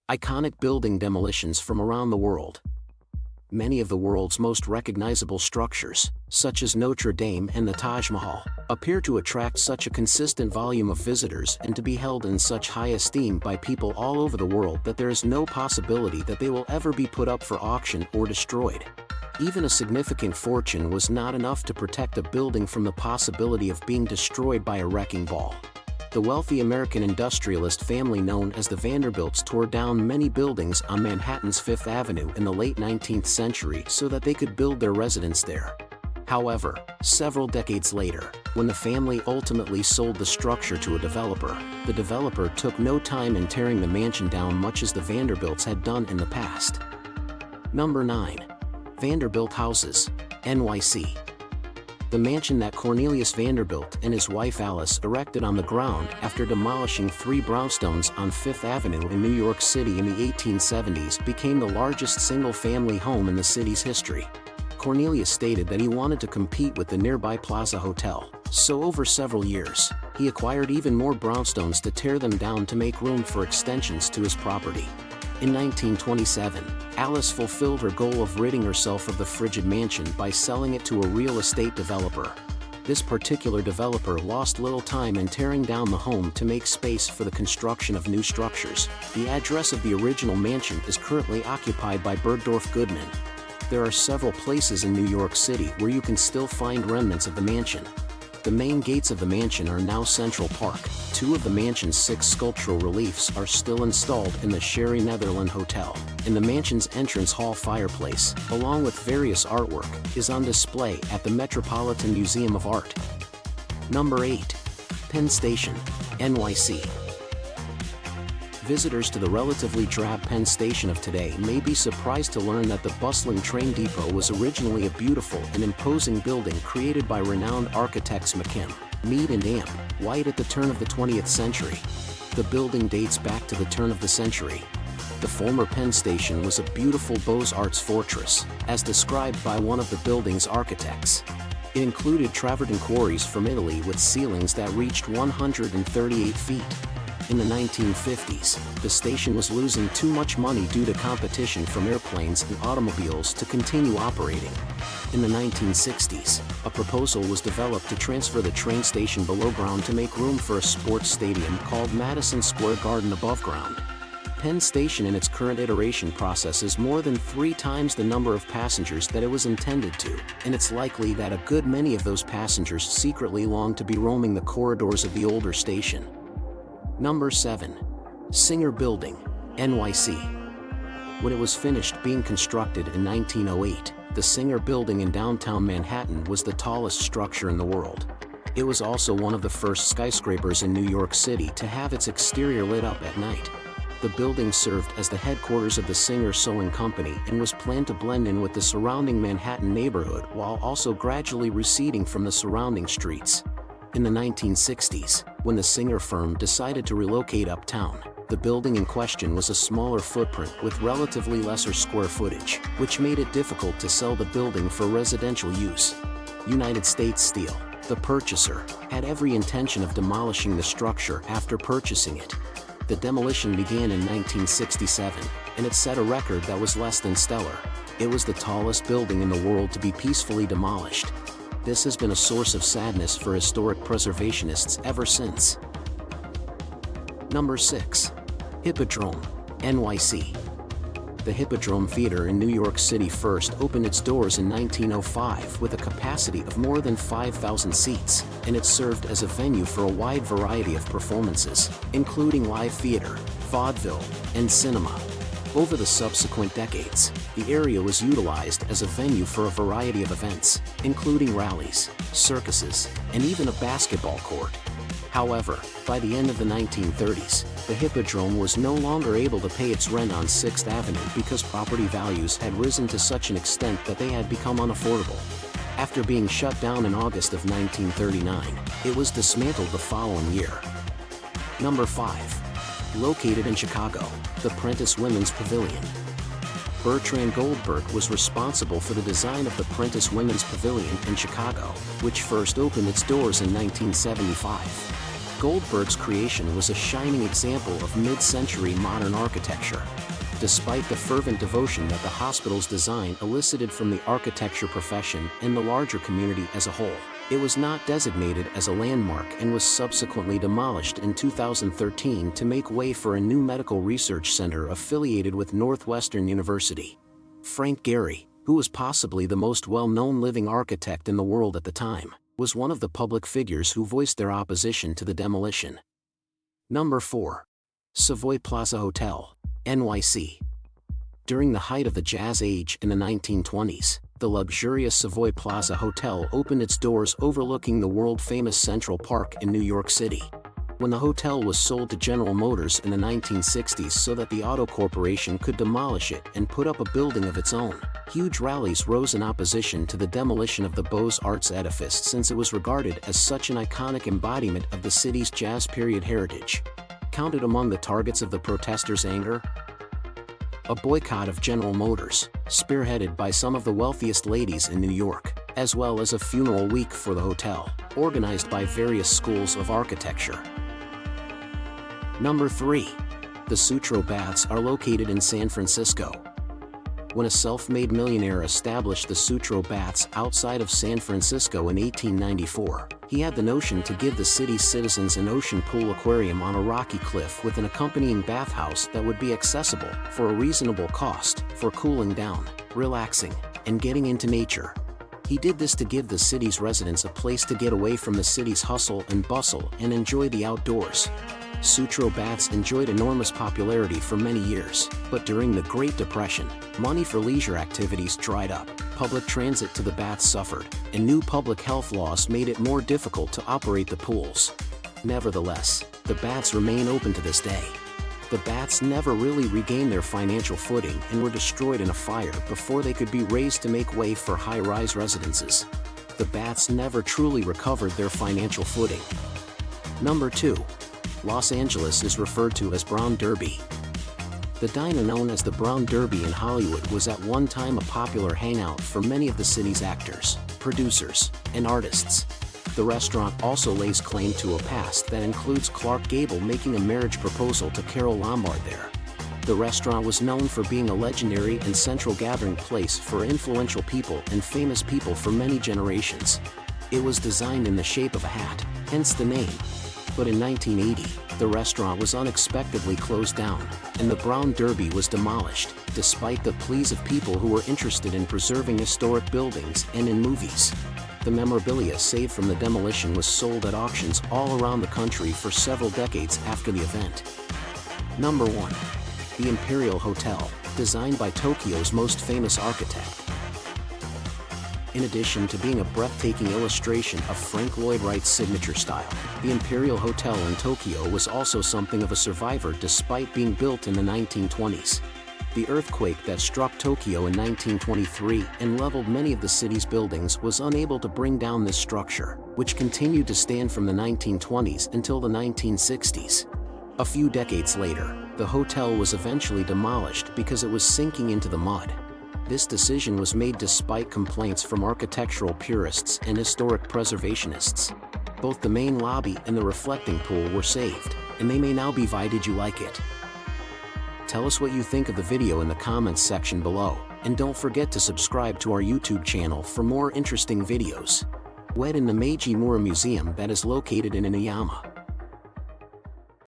Iconic building demolitions from around the world. Many of the world's most recognizable structures, such as Notre Dame and the Taj Mahal, appear to attract such a consistent volume of visitors and to be held in such high esteem by people all over the world that there is no possibility that they will ever be put up for auction or destroyed. Even a significant fortune was not enough to protect a building from the possibility of being destroyed by a wrecking ball. The wealthy American industrialist family known as the Vanderbilts tore down many buildings on Manhattan's Fifth Avenue in the late 19th century so that they could build their residence there. However, several decades later, when the family ultimately sold the structure to a developer, the developer took no time in tearing the mansion down much as the Vanderbilts had done in the past. Number 9. Vanderbilt Houses NYC. The mansion that Cornelius Vanderbilt and his wife Alice erected on the ground after demolishing 3 brownstones on Fifth Avenue in New York City in the 1870s became the largest single-family home in the city's history. Cornelius stated that he wanted to compete with the nearby Plaza Hotel, so over several years, he acquired even more brownstones to tear them down to make room for extensions to his property. In 1927, Alice fulfilled her goal of ridding herself of the frigid mansion by selling it to a real estate developer. This particular developer lost little time in tearing down the home to make space for the construction of new structures. The address of the original mansion is currently occupied by Bergdorf Goodman. There are several places in New York City where you can still find remnants of the mansion. The main gates of the mansion are now Central Park. 2 of the mansion's 6 sculptural reliefs are still installed in the Sherry Netherland Hotel, and the mansion's entrance hall fireplace, along with various artwork, is on display at the Metropolitan Museum of Art. Number 8. Penn Station NYC. Visitors to the relatively drab Penn Station of today may be surprised to learn that the bustling train depot was originally a beautiful and imposing building created by renowned architects McKim, Mead and Amp, White at the turn of the 20th century. The building dates back to the turn of the century. The former Penn Station was a beautiful Beaux-Arts fortress, as described by one of the building's architects. It included travertine quarries from Italy with ceilings that reached 138 feet. In the 1950s, the station was losing too much money due to competition from airplanes and automobiles to continue operating. In the 1960s, a proposal was developed to transfer the train station below ground to make room for a sports stadium called Madison Square Garden above ground. Penn Station in its current iteration processes more than 3 times the number of passengers that it was intended to, and it's likely that a good many of those passengers secretly long to be roaming the corridors of the older station. Number 7. Singer Building NYC. When it was finished being constructed in 1908, the Singer Building in downtown Manhattan was the tallest structure in the world. It was also one of the first skyscrapers in New York City to have its exterior lit up at night. The building served as the headquarters of the Singer Sewing Company and was planned to blend in with the surrounding Manhattan neighborhood while also gradually receding from the surrounding streets. In the 1960s, when the Singer firm decided to relocate uptown, the building in question was a smaller footprint with relatively lesser square footage, which made it difficult to sell the building for residential use. United States Steel, the purchaser, had every intention of demolishing the structure after purchasing it. The demolition began in 1967, and it set a record that was less than stellar. It was the tallest building in the world to be peacefully demolished. This has been a source of sadness for historic preservationists ever since. Number 6. Hippodrome NYC. The Hippodrome Theater in New York City first opened its doors in 1905 with a capacity of more than 5,000 seats, and it served as a venue for a wide variety of performances, including live theater, vaudeville, and cinema. Over the subsequent decades, the area was utilized as a venue for a variety of events, including rallies, circuses, and even a basketball court. However, by the end of the 1930s, the Hippodrome was no longer able to pay its rent on 6th Avenue because property values had risen to such an extent that they had become unaffordable. After being shut down in August of 1939, it was dismantled the following year. Number 5. Located in Chicago, the Prentice Women's Pavilion. Bertrand Goldberg was responsible for the design of the Prentice Women's Pavilion in Chicago, which first opened its doors in 1975. Goldberg's creation was a shining example of mid-century modern architecture. Despite the fervent devotion that the hospital's design elicited from the architecture profession and the larger community as a whole, it was not designated as a landmark and was subsequently demolished in 2013 to make way for a new medical research center affiliated with Northwestern University. Frank Gehry, who was possibly the most well-known living architect in the world at the time, was one of the public figures who voiced their opposition to the demolition. Number 4. Savoy Plaza Hotel, NYC. During the height of the Jazz Age in the 1920s, the luxurious Savoy Plaza Hotel opened its doors overlooking the world-famous Central Park in New York City. When the hotel was sold to General Motors in the 1960s so that the Auto Corporation could demolish it and put up a building of its own, huge rallies rose in opposition to the demolition of the Beaux-Arts edifice since it was regarded as such an iconic embodiment of the city's jazz period heritage. Counted among the targets of the protesters' anger? A boycott of General Motors, spearheaded by some of the wealthiest ladies in New York, as well as a funeral week for the hotel, organized by various schools of architecture. Number 3. The Sutro Bats are located in San Francisco. When a self-made millionaire established the Sutro Bats outside of San Francisco in 1894, he had the notion to give the city's citizens an ocean pool aquarium on a rocky cliff with an accompanying bathhouse that would be accessible for a reasonable cost for cooling down, relaxing, and getting into nature. He did this to give the city's residents a place to get away from the city's hustle and bustle and enjoy the outdoors. Sutro Bats enjoyed enormous popularity for many years, but during the Great Depression, money for leisure activities dried up, public transit to the Bats suffered, and new public health laws made it more difficult to operate the pools. Nevertheless, the Bats remain open to this day. The Bats never really regained their financial footing and were destroyed in a fire before they could be raised to make way for high-rise residences. The Bats never truly recovered their financial footing. Number 2. Los Angeles is referred to as Brown Derby. The diner known as the Brown Derby in Hollywood was at one time a popular hangout for many of the city's actors, producers, and artists. The restaurant also lays claim to a past that includes Clark Gable making a marriage proposal to Carole Lombard there. The restaurant was known for being a legendary and central gathering place for influential people and famous people for many generations. It was designed in the shape of a hat, hence the name. But in 1980, the restaurant was unexpectedly closed down, and the Brown Derby was demolished, despite the pleas of people who were interested in preserving historic buildings and in movies. The memorabilia saved from the demolition was sold at auctions all around the country for several decades after the event. Number 1. The Imperial Hotel, designed by Tokyo's most famous architect. In addition to being a breathtaking illustration of Frank Lloyd Wright's signature style, the Imperial Hotel in Tokyo was also something of a survivor despite being built in the 1920s. The earthquake that struck Tokyo in 1923 and leveled many of the city's buildings was unable to bring down this structure, which continued to stand from the 1920s until the 1960s. A few decades later, the hotel was eventually demolished because it was sinking into the mud. This decision was made despite complaints from architectural purists and historic preservationists. Both the main lobby and the reflecting pool were saved, and they may now be Did you like it? Tell us what you think of the video in the comments section below, and don't forget to subscribe to our YouTube channel for more interesting videos. Wed in the Meiji Mura Museum that is located in Inuyama.